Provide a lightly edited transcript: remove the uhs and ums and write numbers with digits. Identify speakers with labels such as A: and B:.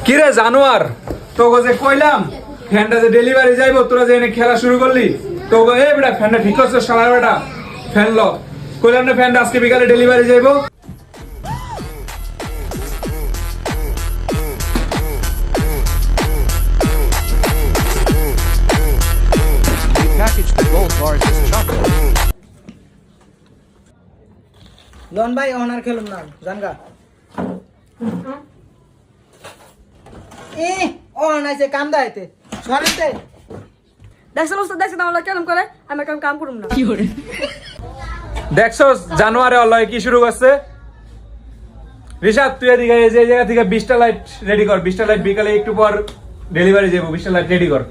A: কিরে জানোয়ার তোকে যে কইলাম ফ্যানটা যে ডেলিভারি যাইবো তোরা যে এনে খেলা শুরু করলি তোকে এই বেটা ফ্যানটা ঠিক করছিস শালার বেটা ফ্যান ল কইলাম না ফ্যানটা আজকে বিকালে ডেলিভারি যাইবো
B: Package the gold bars as chocolate.
C: লন ভাই অনার খেলুম না জানগা অন আছে কাম দাইতে সরিতে
D: দেখছেন ওস্তাদ দেখছেন আমরা কেমন করে আমি কেমন কাম করুম না
A: দেখছস জানুয়ারে অল্লাহ কি শুরু করছে রিশাদ তুই এদিকে এই যে জায়গা থেকে 20টা লাইট রেডি কর 20টা লাইট বিকালে একটু পর ডেলিভারি যাবো 20টা লাইট রেডি কর